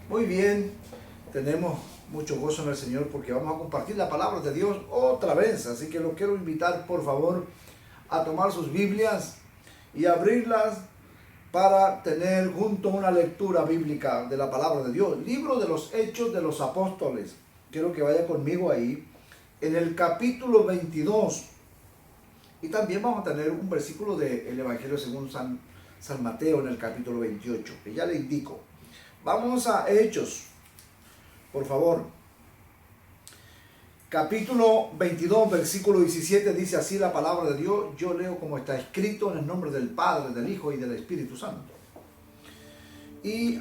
Muy bien, tenemos mucho gozo en el Señor porque vamos a compartir la palabra de Dios otra vez. Así que los quiero invitar, por favor, a tomar sus Biblias y abrirlas para tener junto una lectura bíblica de la palabra de Dios. Libro de los Hechos de los Apóstoles. Quiero que vaya conmigo ahí, en el capítulo 22. Y también vamos a tener un versículo del Evangelio según San Mateo en el capítulo 28, que ya le indico. Vamos a Hechos, por favor. Capítulo 22, versículo 17, dice así la palabra de Dios. Yo leo como está escrito en el nombre del Padre, del Hijo y del Espíritu Santo. Y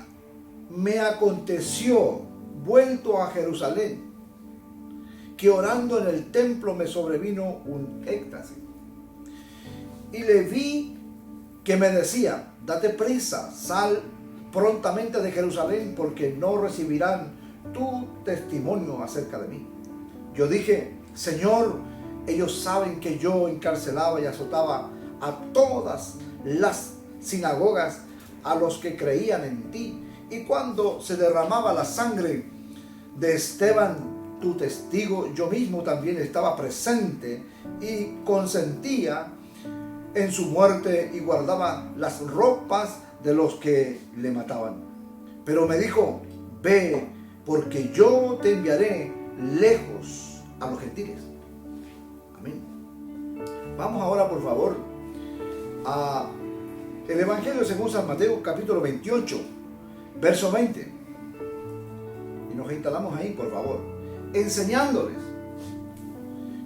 me aconteció, vuelto a Jerusalén, que orando en el templo me sobrevino un éxtasis. Y le vi que me decía, date prisa, sal prontamente de Jerusalén, porque no recibirán tu testimonio acerca de mí. Yo dije, Señor, ellos saben que yo encarcelaba y azotaba a todas las sinagogas a los que creían en ti. Y cuando se derramaba la sangre de Esteban, tu testigo, yo mismo también estaba presente y consentía en su muerte y guardaba las ropas de los que le mataban. Pero me dijo, ve, porque yo te enviaré lejos a los gentiles. Amén. Vamos ahora, por favor, a el Evangelio según San Mateo, capítulo 28, verso 20. Y nos instalamos ahí, por favor. Enseñándoles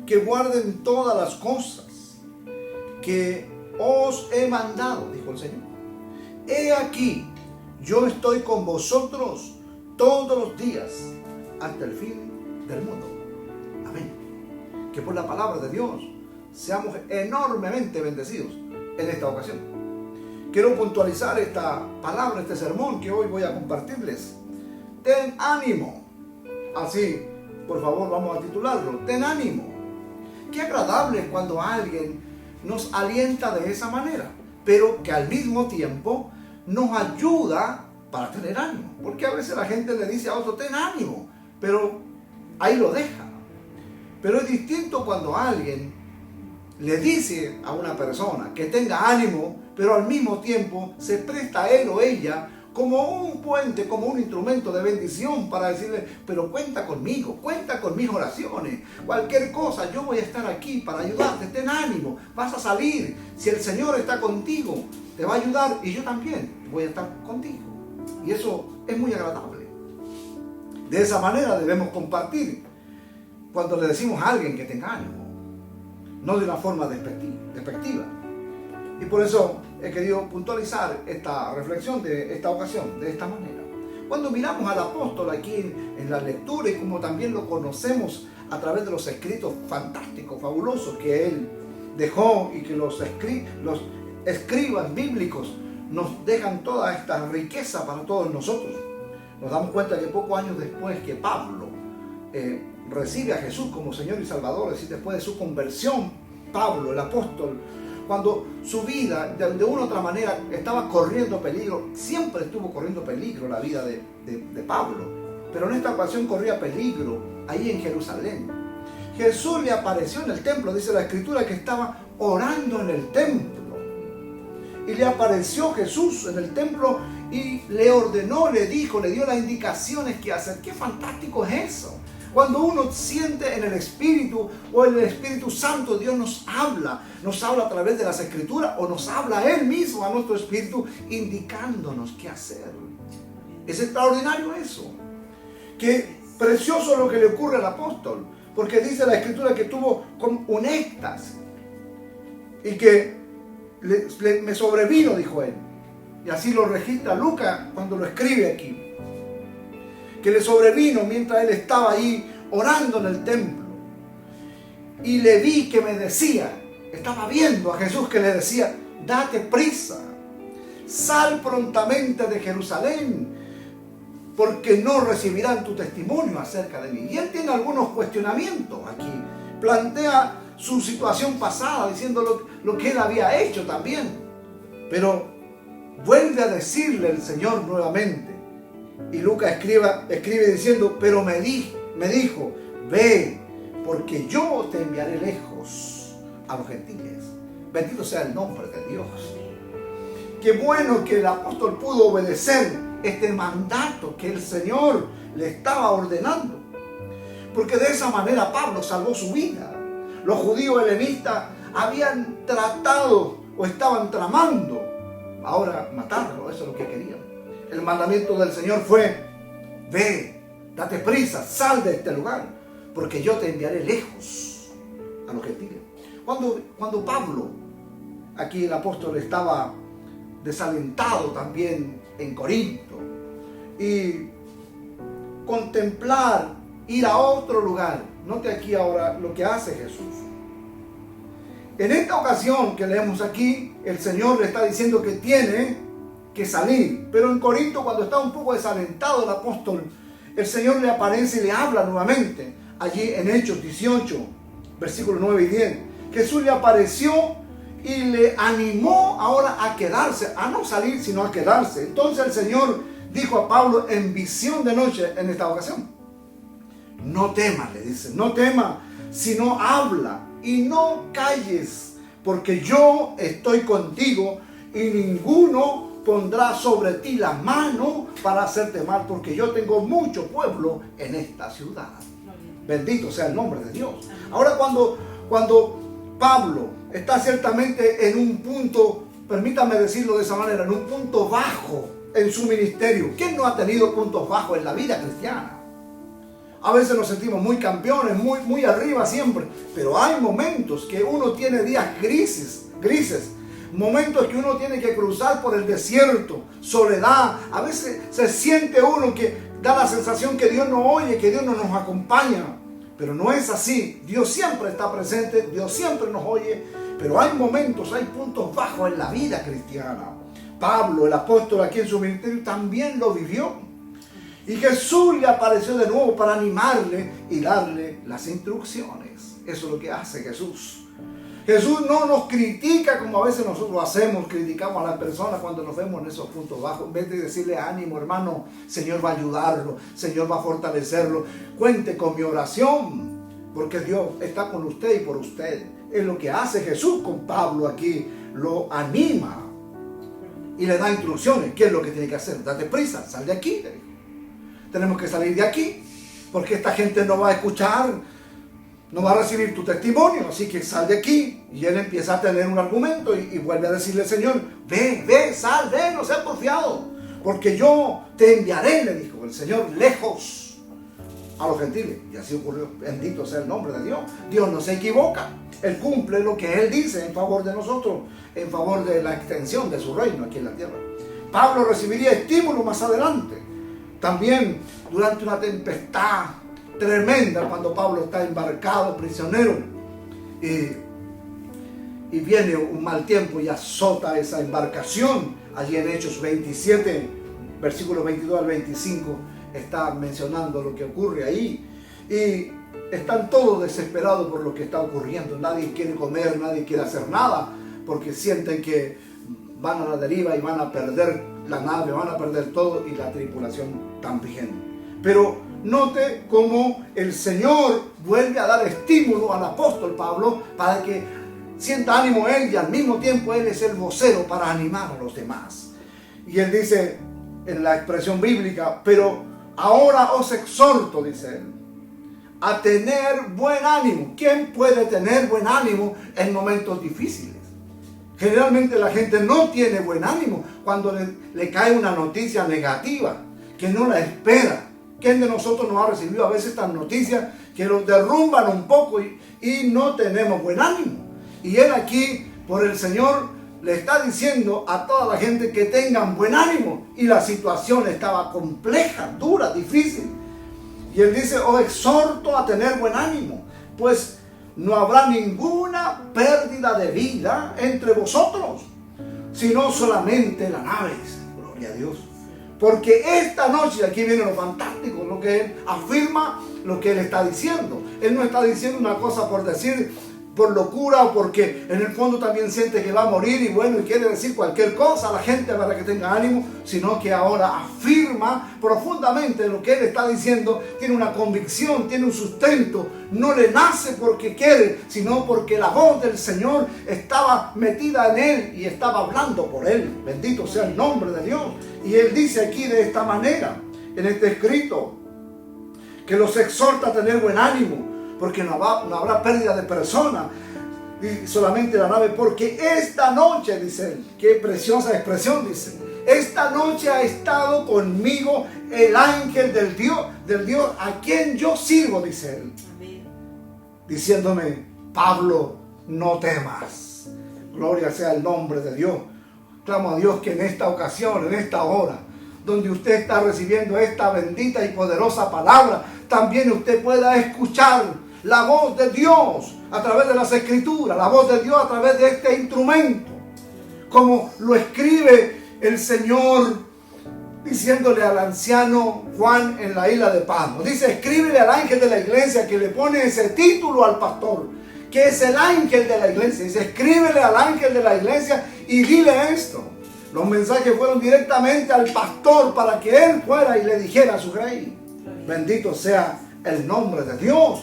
que guarden todas las cosas que os he mandado, dijo el Señor. He aquí, yo estoy con vosotros todos los días hasta el fin del mundo. Amén. Que por la palabra de Dios seamos enormemente bendecidos en esta ocasión. Quiero puntualizar esta palabra, este sermón que hoy voy a compartirles. Ten ánimo. Así, por favor, vamos a titularlo. Ten ánimo. Qué agradable es cuando alguien nos alienta de esa manera, pero que al mismo tiempo nos ayuda para tener ánimo. Porque a veces la gente le dice a otro, ten ánimo, pero ahí lo deja. Pero es distinto cuando alguien le dice a una persona que tenga ánimo, pero al mismo tiempo se presta a él o ella como un puente, como un instrumento de bendición para decirle, pero cuenta conmigo, cuenta con mis oraciones, cualquier cosa, yo voy a estar aquí para ayudarte, ten ánimo, vas a salir, si el Señor está contigo, te va a ayudar y yo también voy a estar contigo. Y eso es muy agradable. De esa manera debemos compartir cuando le decimos a alguien que tenga ánimo, no de una forma despectiva. Y por eso he querido puntualizar esta reflexión de esta ocasión, de esta manera. Cuando miramos al apóstol aquí en la lectura y como también lo conocemos a través de los escritos fantásticos, fabulosos que él dejó y que los escribas bíblicos nos dejan toda esta riqueza para todos nosotros, nos damos cuenta que pocos años después que Pablo recibe a Jesús como Señor y Salvador, es decir, después de su conversión, Pablo, el apóstol, cuando su vida de una u otra manera estaba corriendo peligro, siempre estuvo corriendo peligro la vida de Pablo, pero en esta ocasión corría peligro ahí en Jerusalén. Jesús le apareció en el templo, dice la Escritura que estaba orando en el templo, y le apareció Jesús en el templo y le ordenó, le dijo, le dio las indicaciones que hacer. ¡Qué fantástico es eso! Cuando uno siente en el Espíritu o en el Espíritu Santo, Dios nos habla a través de las Escrituras o nos habla Él mismo a nuestro espíritu indicándonos qué hacer. Es extraordinario eso. Qué precioso lo que le ocurre al apóstol, porque dice la Escritura que tuvo un éxtasis y que me sobrevino, dijo él. Y así lo registra Lucas cuando lo escribe aquí. Que le sobrevino mientras él estaba ahí orando en el templo. Y le vi que me decía, estaba viendo a Jesús que le decía, date prisa, sal prontamente de Jerusalén, porque no recibirán tu testimonio acerca de mí. Y él tiene algunos cuestionamientos aquí. Plantea su situación pasada, diciendo lo que él había hecho también. Pero vuelve a decirle el Señor nuevamente, Y Lucas escribe diciendo, pero me dijo, ve, porque yo te enviaré lejos a los gentiles. Bendito sea el nombre de Dios. Qué bueno que el apóstol pudo obedecer este mandato que el Señor le estaba ordenando. Porque de esa manera Pablo salvó su vida. Los judíos helenistas habían tratado o estaban tramando ahora matarlo, eso es lo que querían. El mandamiento del Señor fue, ve, date prisa, sal de este lugar, porque yo te enviaré lejos a los gentiles. Cuando Pablo, aquí el apóstol, estaba desalentado también en Corinto, y contemplar ir a otro lugar, note aquí ahora lo que hace Jesús. En esta ocasión que leemos aquí, el Señor le está diciendo que tiene que salir. Pero en Corinto, cuando está un poco desalentado el apóstol, el Señor le aparece y le habla nuevamente. Allí en Hechos 18, versículos 9 y 10. Jesús le apareció y le animó ahora a quedarse, a no salir, sino a quedarse. Entonces el Señor dijo a Pablo en visión de noche en esta ocasión. No temas, le dice, no temas, sino habla. Y no calles, porque yo estoy contigo y ninguno pondrá sobre ti la mano para hacerte mal, porque yo tengo mucho pueblo en esta ciudad. Bendito sea el nombre de Dios. Ahora cuando Pablo está ciertamente en un punto, permítame decirlo de esa manera, en un punto bajo en su ministerio. ¿Quién no ha tenido puntos bajos en la vida cristiana? A veces nos sentimos muy campeones, muy arriba siempre. Pero hay momentos que uno tiene días grises. Momentos que uno tiene que cruzar por el desierto, soledad. A veces se siente uno que da la sensación que Dios no oye, que Dios no nos acompaña. Pero no es así. Dios siempre está presente, Dios siempre nos oye. Pero hay momentos, hay puntos bajos en la vida cristiana. Pablo, el apóstol aquí en su ministerio, también lo vivió. Y Jesús le apareció de nuevo para animarle y darle las instrucciones. Eso es lo que hace Jesús. Jesús no nos critica como a veces nosotros hacemos, criticamos a las personas cuando nos vemos en esos puntos bajos. En vez de decirle ánimo, hermano, Señor va a ayudarlo, Señor va a fortalecerlo. Cuente con mi oración, porque Dios está con usted y por usted. Es lo que hace Jesús con Pablo aquí. Lo anima y le da instrucciones. ¿Qué es lo que tiene que hacer? Date prisa, sal de aquí, le dijo. Tenemos que salir de aquí, porque esta gente no va a escuchar, no va a recibir tu testimonio, así que sal de aquí. Y él empieza a tener un argumento y vuelve a decirle al Señor, ve, sal, no seas porfiado, porque yo te enviaré, le dijo el Señor, lejos a los gentiles. Y así ocurrió. Bendito sea el nombre de Dios. Dios no se equivoca, Él cumple lo que Él dice en favor de nosotros, en favor de la extensión de su reino aquí en la tierra. Pablo recibiría estímulo más adelante. También durante una tempestad tremenda, cuando Pablo está embarcado, prisionero, y viene un mal tiempo y azota esa embarcación. Allí en Hechos 27, versículos 22 al 25, está mencionando lo que ocurre ahí. Y están todos desesperados por lo que está ocurriendo. Nadie quiere comer, nadie quiere hacer nada, porque sienten que van a la deriva y van a perder la nave, van a perder todo, y la tripulación también. Pero note cómo el Señor vuelve a dar estímulo al apóstol Pablo para que sienta ánimo él, y al mismo tiempo él es el vocero para animar a los demás. Y él dice en la expresión bíblica, pero ahora os exhorto, dice él, a tener buen ánimo. ¿Quién puede tener buen ánimo en momentos difíciles? Generalmente la gente no tiene buen ánimo cuando le cae una noticia negativa, que no la espera. ¿Quién de nosotros nos ha recibido a veces estas noticias que nos derrumban un poco y no tenemos buen ánimo? Y él aquí, por el Señor, le está diciendo a toda la gente que tengan buen ánimo. Y la situación estaba compleja, dura, difícil. Y él dice, os exhorto a tener buen ánimo, pues no habrá ninguna pérdida de vida entre vosotros, sino solamente la nave. Gloria a Dios. Porque esta noche, aquí viene lo fantástico, lo que él afirma, lo que él está diciendo. Él no está diciendo una cosa por decir, por locura o porque en el fondo también siente que va a morir y bueno, y quiere decir cualquier cosa a la gente para que tenga ánimo, sino que ahora afirma profundamente lo que él está diciendo, tiene una convicción, tiene un sustento, no le nace porque quiere, sino porque la voz del Señor estaba metida en él y estaba hablando por él. Bendito sea el nombre de Dios. Y él dice aquí de esta manera, en este escrito, que los exhorta a tener buen ánimo, porque no habrá pérdida de personas, y solamente la nave, porque esta noche, dice él, qué preciosa expresión, dice, esta noche ha estado conmigo el ángel del Dios a quien yo sirvo, dice él, diciéndome, Pablo, no temas. Gloria sea el nombre de Dios. Clamo a Dios que en esta ocasión, en esta hora, donde usted está recibiendo esta bendita y poderosa palabra, también usted pueda escuchar la voz de Dios a través de las Escrituras, la voz de Dios a través de este instrumento, como lo escribe el Señor diciéndole al anciano Juan en la isla de Patmos. Dice, escríbele al ángel de la iglesia, que le pone ese título al pastor, que es el ángel de la iglesia. Dice, escríbele al ángel de la iglesia y dile esto. Los mensajes fueron directamente al pastor para que él fuera y le dijera a su rey. Bendito sea el nombre de Dios.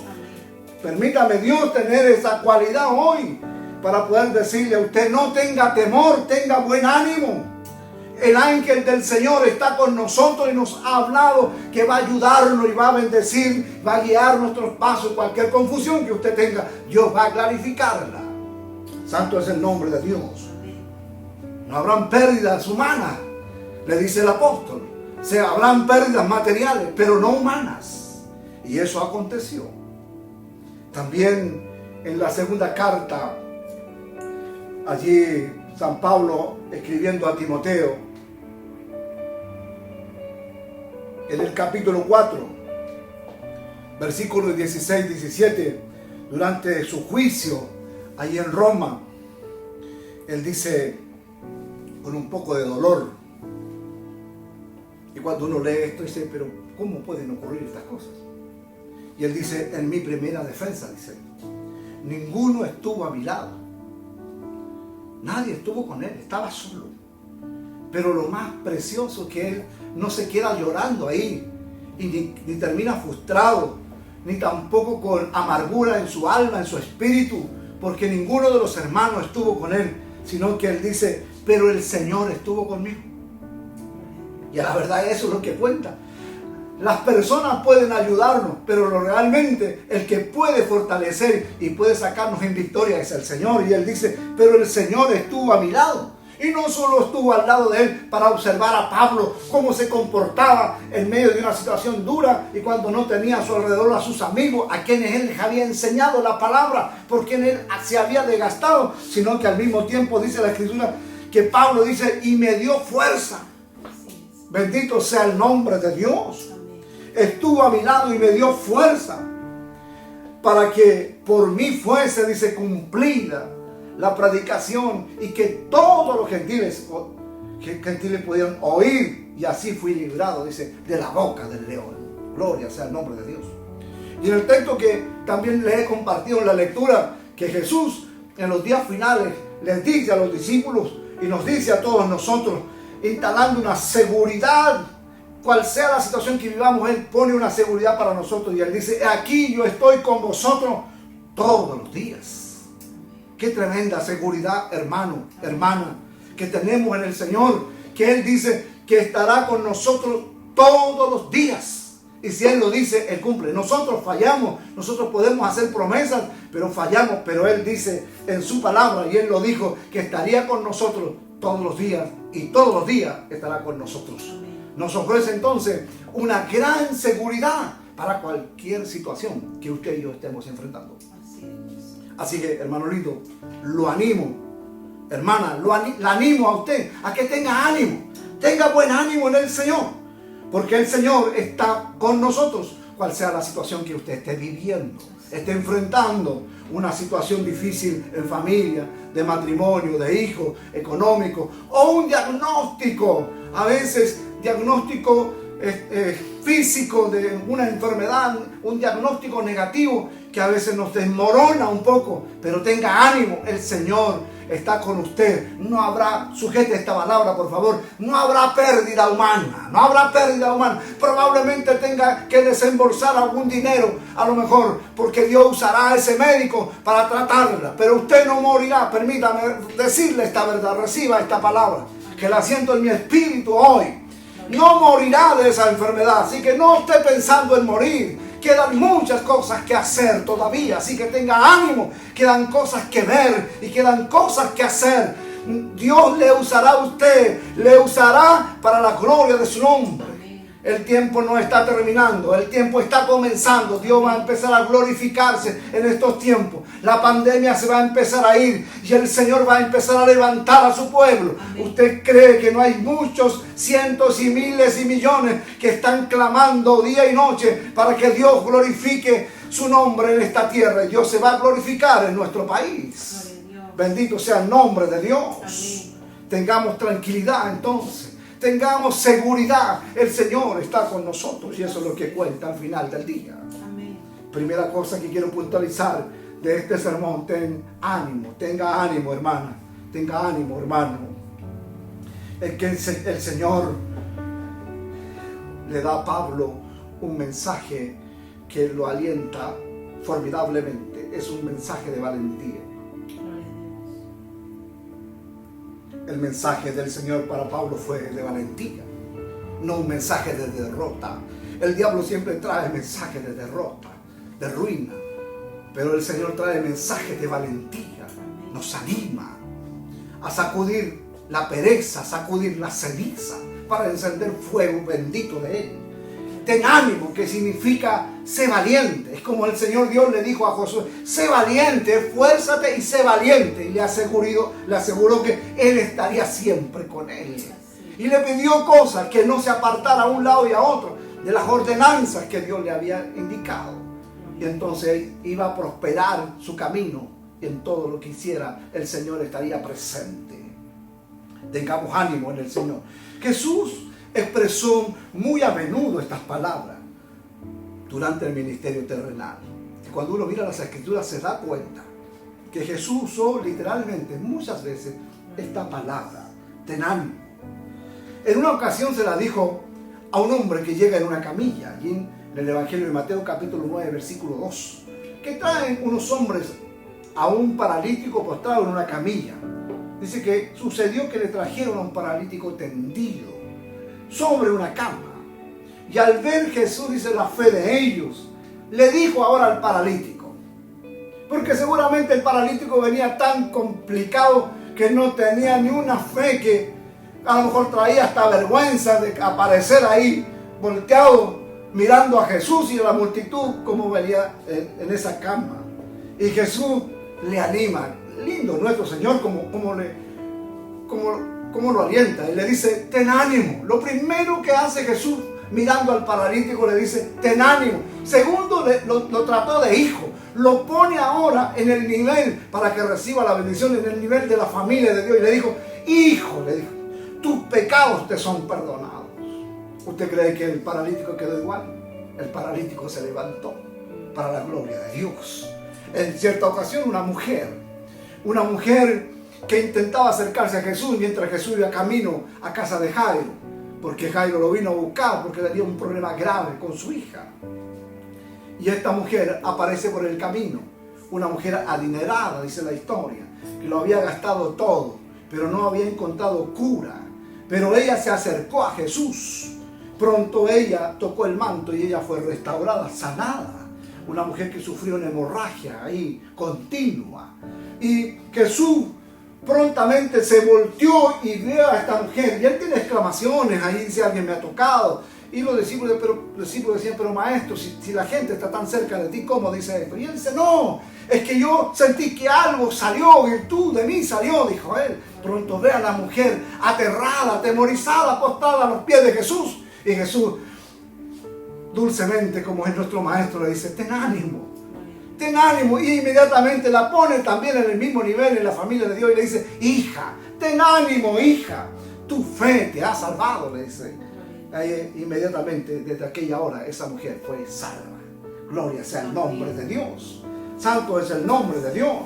Permítame Dios tener esa cualidad hoy para poder decirle a usted, no tenga temor, tenga buen ánimo. El ángel del Señor está con nosotros y nos ha hablado que va a ayudarnos y va a bendecir, va a guiar nuestros pasos. Cualquier confusión que usted tenga, Dios va a clarificarla. Santo es el nombre de Dios. No habrán pérdidas humanas, le dice el apóstol. O sea, habrán pérdidas materiales, pero no humanas. Y eso aconteció. También en la segunda carta, allí San Pablo escribiendo a Timoteo, en el capítulo 4, versículos 16-17, durante su juicio allí en Roma, él dice con un poco de dolor, y cuando uno lee esto dice, pero ¿cómo pueden ocurrir estas cosas? Y él dice, en mi primera defensa, dice, ninguno estuvo a mi lado, nadie estuvo con él, estaba solo. Pero lo más precioso que él no se queda llorando ahí, y ni termina frustrado, ni tampoco con amargura en su alma, en su espíritu, porque ninguno de los hermanos estuvo con él, sino que él dice, pero el Señor estuvo conmigo. Y a la verdad eso es lo que cuenta. Las personas pueden ayudarnos, pero realmente el que puede fortalecer y puede sacarnos en victoria es el Señor. Y él dice, pero el Señor estuvo a mi lado. Y no solo estuvo al lado de él para observar a Pablo cómo se comportaba en medio de una situación dura y cuando no tenía a su alrededor a sus amigos, a quienes él les había enseñado la palabra, por quien él se había desgastado, sino que al mismo tiempo dice la Escritura que Pablo dice, y me dio fuerza. Bendito sea el nombre de Dios. Estuvo a mi lado y me dio fuerza para que por mí fuese, dice, cumplida la predicación y que todos los gentiles pudieran oír, y así fui librado, dice, de la boca del león. Gloria sea el nombre de Dios. Y en el texto que también les he compartido en la lectura, que Jesús en los días finales les dice a los discípulos y nos dice a todos nosotros, instalando una seguridad, cual sea la situación que vivamos, él pone una seguridad para nosotros y él dice, aquí yo estoy con vosotros todos los días. Qué tremenda seguridad, hermano, hermana, que tenemos en el Señor, que él dice que estará con nosotros todos los días. Y si él lo dice, él cumple. Nosotros fallamos, nosotros podemos hacer promesas, pero fallamos. Pero él dice en su palabra, y él lo dijo, que estaría con nosotros todos los días, y todos los días estará con nosotros. Nos ofrece entonces una gran seguridad para cualquier situación que usted y yo estemos enfrentando. Así que, hermano lindo, lo animo, hermana, la animo a usted a que tenga ánimo, tenga buen ánimo en el Señor, porque el Señor está con nosotros, cual sea la situación que usted esté viviendo, esté enfrentando una situación difícil en familia, de matrimonio, de hijos, económico, o un diagnóstico, a veces diagnóstico físico de una enfermedad, un diagnóstico negativo que a veces nos desmorona un poco, pero tenga ánimo, el Señor está con usted. No habrá, sujete esta palabra por favor, no habrá pérdida humana, no habrá pérdida humana. Probablemente tenga que desembolsar algún dinero, a lo mejor, porque Dios usará a ese médico para tratarla, pero usted no morirá. Permítame decirle esta verdad, reciba esta palabra, que la siento en mi espíritu hoy. No morirá de esa enfermedad, así que no esté pensando en morir. Quedan muchas cosas que hacer todavía, así que tenga ánimo. Quedan cosas que ver y quedan cosas que hacer. Dios le usará a usted, le usará para la gloria de su nombre. El tiempo no está terminando, el tiempo está comenzando. Dios va a empezar a glorificarse en estos tiempos. La pandemia se va a empezar a ir y el Señor va a empezar a levantar a su pueblo. Amén. ¿Usted cree que no hay muchos, cientos y miles y millones que están clamando día y noche para que Dios glorifique su nombre en esta tierra? Y Dios se va a glorificar en nuestro país. Bendito sea el nombre de Dios. Amén. Tengamos tranquilidad entonces. Tengamos seguridad, el Señor está con nosotros y eso es lo que cuenta al final del día. Amén. Primera cosa que quiero puntualizar de este sermón: tenga ánimo hermana, tenga ánimo hermano. El Señor le da a Pablo un mensaje que lo alienta formidablemente, es un mensaje de valentía. El mensaje del Señor para Pablo fue de valentía, no un mensaje de derrota. El diablo siempre trae mensajes de derrota, de ruina, pero el Señor trae mensajes de valentía. Nos anima a sacudir la pereza, sacudir la ceniza para encender fuego bendito de Él. Ten ánimo, que significa sé valiente. Es como el Señor Dios le dijo a Josué: sé valiente, esfuérzate y sé valiente. Y le aseguró que Él estaría siempre con él. Y le pidió cosas, que no se apartara a un lado y a otro de las ordenanzas que Dios le había indicado. Y entonces iba a prosperar su camino, y en todo lo que hiciera el Señor estaría presente. Tengamos ánimo en el Señor. Jesús expresó muy a menudo estas palabras durante el ministerio terrenal. Y cuando uno mira las Escrituras se da cuenta que Jesús usó literalmente muchas veces esta palabra: ten ánimo. En una ocasión se la dijo a un hombre que llega en una camilla, allí en el Evangelio de Mateo capítulo 9 versículo 2, que traen unos hombres a un paralítico postrado en una camilla. Dice que sucedió que le trajeron a un paralítico tendido sobre una cama, y al ver Jesús, dice, la fe de ellos, le dijo ahora al paralítico, porque seguramente el paralítico venía tan complicado que no tenía ni una fe, que a lo mejor traía hasta vergüenza de aparecer ahí volteado mirando a Jesús y a la multitud como venía en esa cama. Y Jesús le anima. Lindo nuestro Señor como lo alienta, y le dice: ten ánimo. Lo primero que hace Jesús, mirando al paralítico, le dice: ten ánimo. Segundo, lo trató de hijo, lo pone ahora en el nivel para que reciba la bendición, en el nivel de la familia de Dios, y le dijo: hijo, le dijo, tus pecados te son perdonados. ¿Usted cree que el paralítico quedó igual? El paralítico se levantó para la gloria de Dios. En cierta ocasión una mujer que intentaba acercarse a Jesús mientras Jesús iba camino a casa de Jairo, porque Jairo lo vino a buscar porque tenía un problema grave con su hija. Y esta mujer aparece por el camino, una mujer adinerada, dice la historia, que lo había gastado todo, pero no había encontrado cura. Pero ella se acercó a Jesús. Pronto ella tocó el manto y ella fue restaurada, sanada. Una mujer que sufrió una hemorragia ahí continua. Y Jesús prontamente se volteó y vio a esta mujer. Y él tiene exclamaciones ahí, dice: alguien me ha tocado. Y los discípulos decían: pero maestro, si la gente está tan cerca de ti, ¿cómo dice esto? Y él dice: no, es que yo sentí que algo salió, virtud de mí salió, dijo él. Pronto ve a la mujer aterrada, atemorizada, postrada a los pies de Jesús. Y Jesús, dulcemente, como es nuestro maestro, le dice: ten ánimo, ten ánimo. Y inmediatamente la pone también en el mismo nivel en la familia de Dios y le dice: hija, ten ánimo, hija, tu fe te ha salvado, le dice. Inmediatamente, desde aquella hora, esa mujer fue salva. Gloria sea el nombre de Dios. Santo es el nombre de Dios.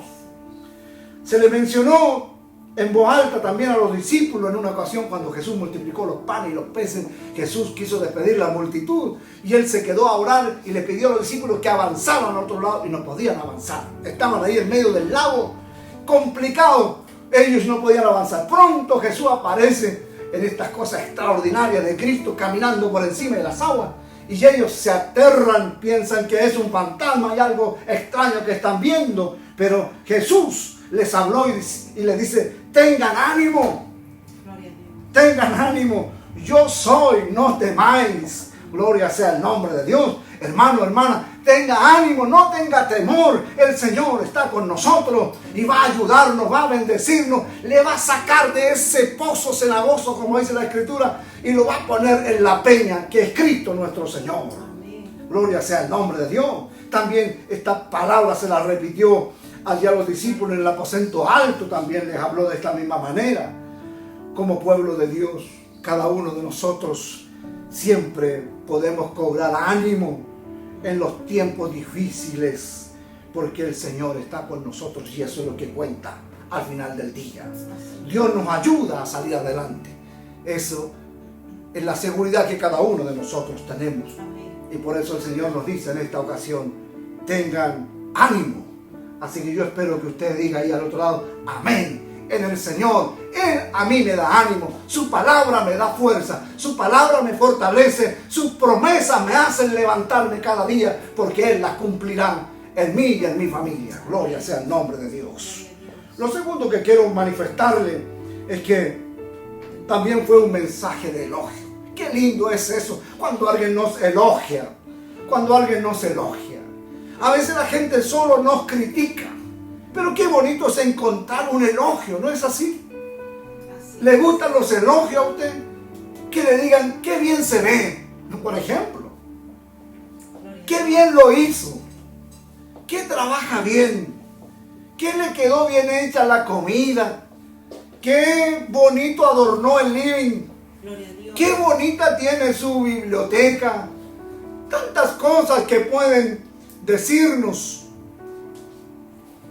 Se le mencionó en voz alta también a los discípulos en una ocasión cuando Jesús multiplicó los panes y los peces. Jesús quiso despedir la multitud y él se quedó a orar y le pidió a los discípulos que avanzaran a otro lado y no podían avanzar. Estaban ahí en medio del lago, complicado. Ellos no podían avanzar. Pronto Jesús aparece en estas cosas extraordinarias de Cristo caminando por encima de las aguas. Y ellos se aterran, piensan que es un fantasma y algo extraño que están viendo. Pero Jesús les habló y les dice: tengan ánimo, tengan ánimo, yo soy, no temáis. Gloria sea el nombre de Dios. Hermano, hermana, tenga ánimo, no tenga temor. El Señor está con nosotros y va a ayudarnos, va a bendecirnos, le va a sacar de ese pozo cenagoso, como dice la Escritura, y lo va a poner en la peña que es Cristo nuestro Señor. Gloria sea el nombre de Dios. También esta palabra se la repitió allá a los discípulos en el aposento alto, también les habló de esta misma manera. Como pueblo de Dios, cada uno de nosotros siempre podemos cobrar ánimo en los tiempos difíciles, porque el Señor está con nosotros y eso es lo que cuenta al final del día. Dios nos ayuda a salir adelante. Eso es la seguridad que cada uno de nosotros tenemos. Y por eso el Señor nos dice en esta ocasión: tengan ánimo. Así que yo espero que usted diga ahí al otro lado: amén. En el Señor, Él a mí me da ánimo, su palabra me da fuerza, su palabra me fortalece, sus promesas me hacen levantarme cada día, porque Él las cumplirá en mí y en mi familia. Gloria sea el nombre de Dios. Lo segundo que quiero manifestarle es que también fue un mensaje de elogio. Qué lindo es eso, cuando alguien nos elogia, cuando alguien nos elogia. A veces la gente solo nos critica, pero qué bonito es encontrar un elogio, ¿no es así? ¿Le gustan los elogios a usted? Que le digan: qué bien se ve, por ejemplo. Qué bien lo hizo. Qué trabaja bien. Qué le quedó bien hecha la comida. Qué bonito adornó el living. Qué bonita tiene su biblioteca. Tantas cosas que pueden decirnos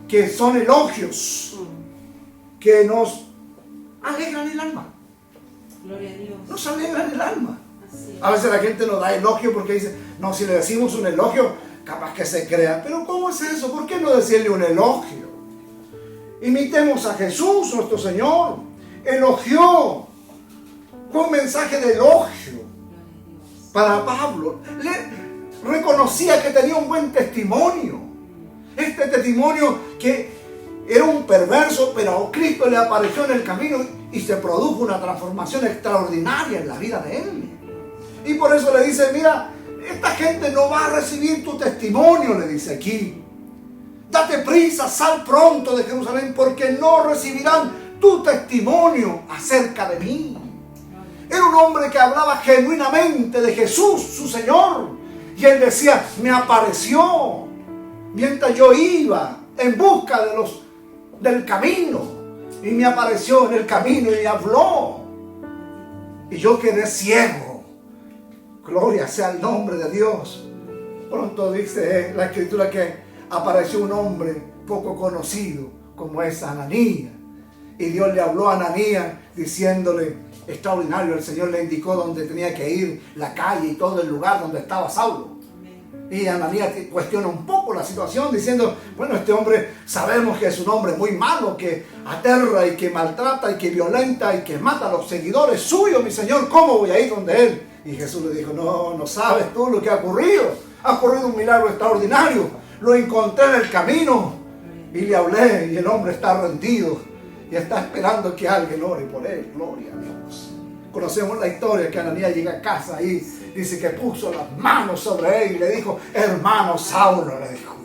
que son elogios que nos alegran el alma. Gloria a Dios. Nos alegran el alma. A veces la gente nos da elogio porque dice: no, si le decimos un elogio, capaz que se crea. Pero ¿cómo es eso? ¿Por qué no decirle un elogio? Imitemos a Jesús, nuestro Señor. Elogió. Fue un mensaje de elogio para Pablo. Le reconocía que tenía un buen testimonio. Este testimonio que era un perverso, pero Cristo le apareció en el camino y se produjo una transformación extraordinaria en la vida de él. Y por eso le dice: mira, esta gente no va a recibir tu testimonio, le dice aquí. Date prisa, sal pronto de Jerusalén, porque no recibirán tu testimonio acerca de mí. Era un hombre que hablaba genuinamente de Jesús, su Señor. Y él decía: me apareció mientras yo iba en busca del camino, y me apareció en el camino y me habló, y yo quedé ciego. Gloria sea el nombre de Dios. Pronto dice la Escritura que apareció un hombre poco conocido, como es Ananías, y Dios le habló a Ananías diciéndole: extraordinario, el Señor le indicó dónde tenía que ir, la calle y todo el lugar donde estaba Saulo. Y Ananías cuestiona un poco la situación diciendo: bueno, este hombre sabemos que es un hombre muy malo, que aterra y que maltrata y que violenta y que mata a los seguidores suyos, mi Señor, ¿cómo voy a ir donde él? Y Jesús le dijo: no sabes tú lo que ha ocurrido. Ha ocurrido un milagro extraordinario. Lo encontré en el camino y le hablé, y el hombre está rendido y está esperando que alguien ore por él. Gloria a Dios. Conocemos la historia que Ananías llega a casa y dice que puso las manos sobre él y le dijo: hermano Saulo, le dijo.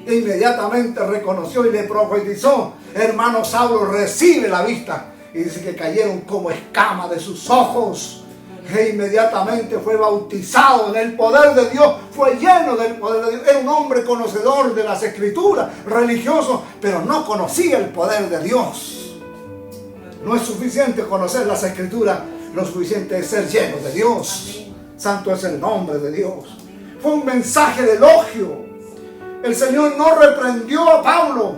E inmediatamente reconoció y le profetizó: hermano Saulo, recibe la vista. Y dice que cayeron como escamas de sus ojos. E inmediatamente fue bautizado en el poder de Dios, fue lleno del poder de Dios. Era un hombre conocedor de las Escrituras, religioso, pero no conocía el poder de Dios. No es suficiente conocer las Escrituras, lo suficiente es ser lleno de Dios. Amén. Santo es el nombre de Dios. Amén. Fue un mensaje de elogio. El Señor no reprendió a Pablo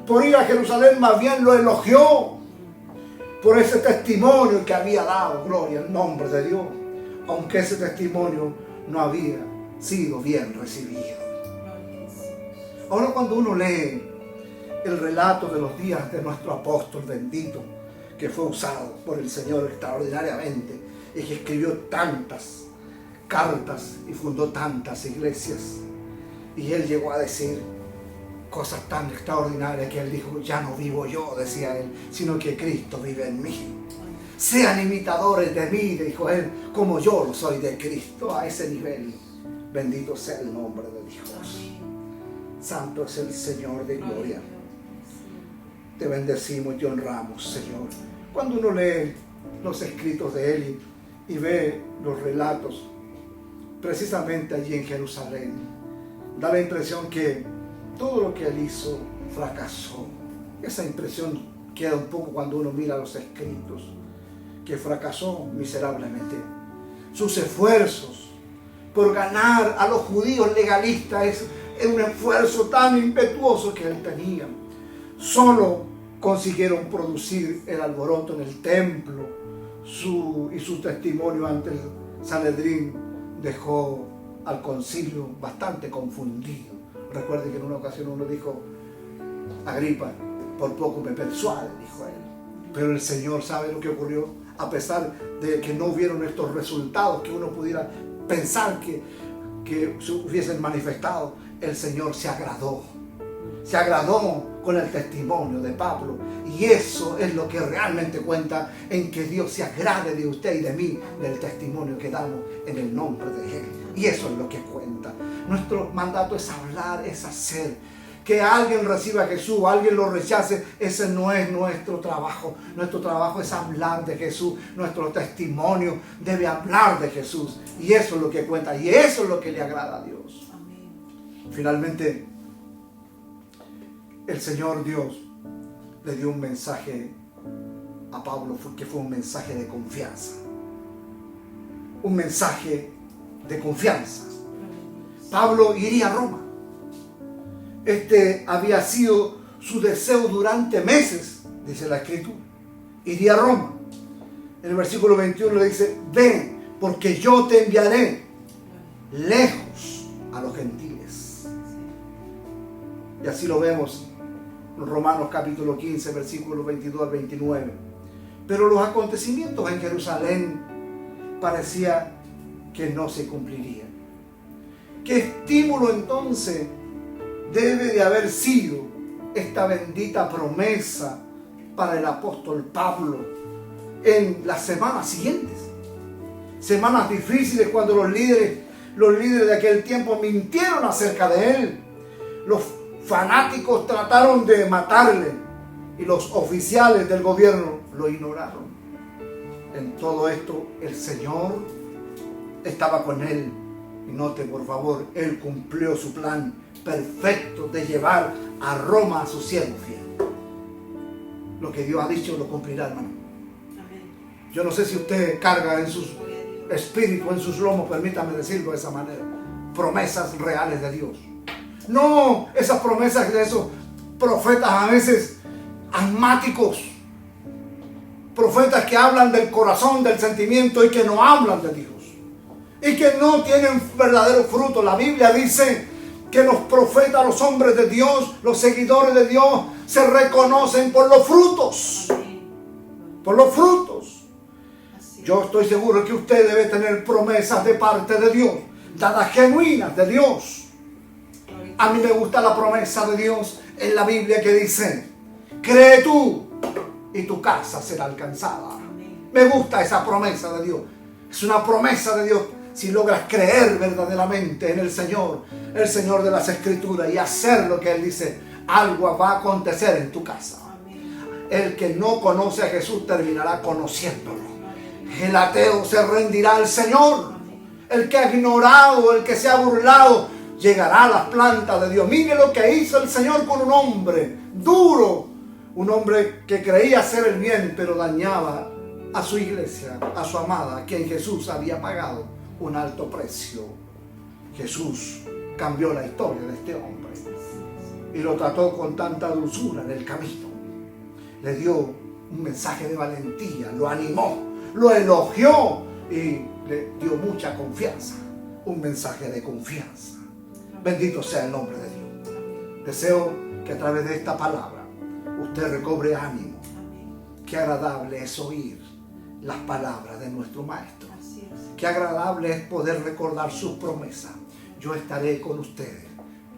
por ir a Jerusalén, más bien lo elogió por ese testimonio que había dado. Gloria al nombre de Dios, aunque ese testimonio no había sido bien recibido. Ahora, cuando uno lee el relato de los días de nuestro apóstol bendito, que fue usado por el Señor extraordinariamente y que escribió tantas cartas y fundó tantas iglesias, y él llegó a decir cosas tan extraordinarias que él dijo: ya no vivo yo, decía él, sino que Cristo vive en mí. Sean imitadores de mí, dijo él, como yo lo soy de Cristo. A ese nivel, bendito sea el nombre de Dios. Santo es el Señor de gloria. Te bendecimos y te honramos, Señor. Cuando uno lee los escritos de él y ve los relatos, precisamente allí en Jerusalén, da la impresión que todo lo que él hizo fracasó. Esa impresión queda un poco cuando uno mira los escritos, que fracasó miserablemente. Sus esfuerzos por ganar a los judíos legalistas es un esfuerzo tan impetuoso que él tenía. Solo consiguieron producir el alboroto en el templo, y su testimonio ante el Sanedrín dejó al concilio bastante confundido. Recuerden que en una ocasión uno dijo: Agripa, por poco me persuade, dijo él. Pero el Señor sabe lo que ocurrió. A pesar de que no hubieron estos resultados que uno pudiera pensar que se hubiesen manifestado, el Señor se agradó con el testimonio de Pablo, y eso es lo que realmente cuenta, en que Dios se agrade de usted y de mí, del testimonio que damos en el nombre de Él. Y eso es lo que cuenta. Nuestro mandato es hablar, es hacer. Que alguien reciba a Jesús, alguien lo rechace, ese no es nuestro trabajo. Nuestro trabajo es hablar de Jesús. Nuestro testimonio debe hablar de Jesús, y eso es lo que cuenta, y eso es lo que le agrada a Dios. Amén. Finalmente, el Señor Dios le dio un mensaje a Pablo, que fue un mensaje de confianza. Un mensaje de confianza. Pablo iría a Roma. Este había sido su deseo durante meses, dice la Escritura. Iría a Roma. En el versículo 21 le dice: ven, porque yo te enviaré lejos a los gentiles. Y así lo vemos en Romanos capítulo 15, versículos 22 al 29. Pero los acontecimientos en Jerusalén parecía que no se cumplirían. ¿Qué estímulo entonces debe de haber sido esta bendita promesa para el apóstol Pablo en las semanas siguientes? Semanas difíciles, cuando los líderes de aquel tiempo mintieron acerca de él. Los fanáticos trataron de matarle y los oficiales del gobierno lo ignoraron. En todo esto el Señor estaba con él. Y note, por favor, él cumplió su plan perfecto de llevar a Roma a su siervo fiel. Lo que Dios ha dicho lo cumplirá, hermano. Amén. Yo no sé si usted carga en sus espíritus, en sus lomos, permítame decirlo de esa manera, promesas reales de Dios. No esas promesas de esos profetas a veces asmáticos, profetas que hablan del corazón, del sentimiento, y que no hablan de Dios, y que no tienen verdadero fruto. La Biblia dice que los profetas, los hombres de Dios, los seguidores de Dios, se reconocen por los frutos. Por los frutos. Yo estoy seguro que usted debe tener promesas de parte de Dios, dadas genuinas de Dios. A mí me gusta la promesa de Dios en la Biblia que dice: cree tú y tu casa será alcanzada. Me gusta esa promesa de Dios. Es una promesa de Dios. Si logras creer verdaderamente en el Señor de las Escrituras, y hacer lo que Él dice, algo va a acontecer en tu casa. El que no conoce a Jesús terminará conociéndolo. El ateo se rendirá al Señor. El que ha ignorado, el que se ha burlado, llegará a las plantas de Dios. Mire lo que hizo el Señor con un hombre duro, un hombre que creía hacer el bien, pero dañaba a su iglesia, a su amada, a quien Jesús había pagado un alto precio. Jesús cambió la historia de este hombre y lo trató con tanta dulzura en el camino. Le dio un mensaje de valentía, lo animó, lo elogió y le dio mucha confianza, un mensaje de confianza. Bendito sea el nombre de Dios. Deseo que a través de esta palabra usted recobre ánimo. Qué agradable es oír las palabras de nuestro Maestro. Qué agradable es poder recordar sus promesas. Yo estaré con ustedes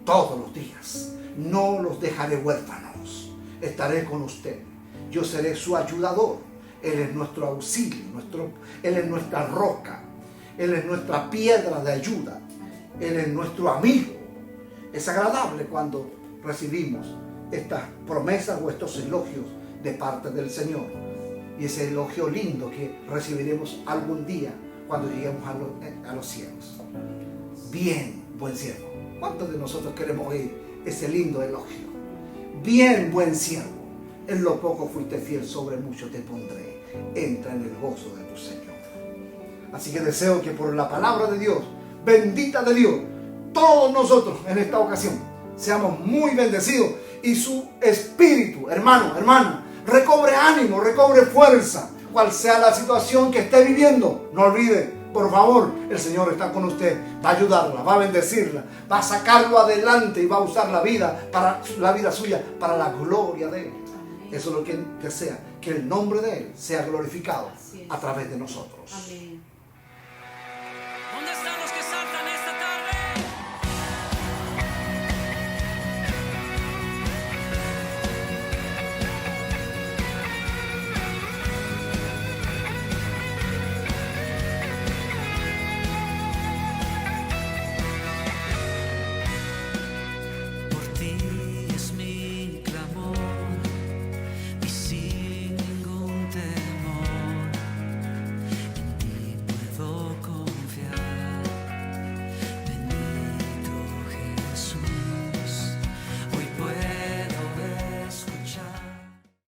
todos los días. No los dejaré huérfanos. Estaré con ustedes. Yo seré su ayudador. Él es nuestro auxilio. Él es nuestra roca. Él es nuestra piedra de ayuda. Él es nuestro amigo. Es agradable cuando recibimos estas promesas o estos elogios de parte del Señor. Y ese elogio lindo que recibiremos algún día cuando lleguemos a los cielos. Bien, buen siervo. ¿Cuántos de nosotros queremos oír ese lindo elogio? Bien, buen siervo. En lo poco fuiste fiel, sobre mucho te pondré. Entra en el gozo de tu Señor. Así que deseo que por la palabra de Dios, bendita de Dios, todos nosotros en esta ocasión seamos muy bendecidos y su espíritu, hermano, hermana, recobre ánimo, recobre fuerza, cual sea la situación que esté viviendo. No olvide, por favor, el Señor está con usted, va a ayudarla, va a bendecirla, va a sacarlo adelante y va a usar la vida suya para la gloria de Él. Eso es lo que Él desea, que el nombre de Él sea glorificado a través de nosotros. Amén.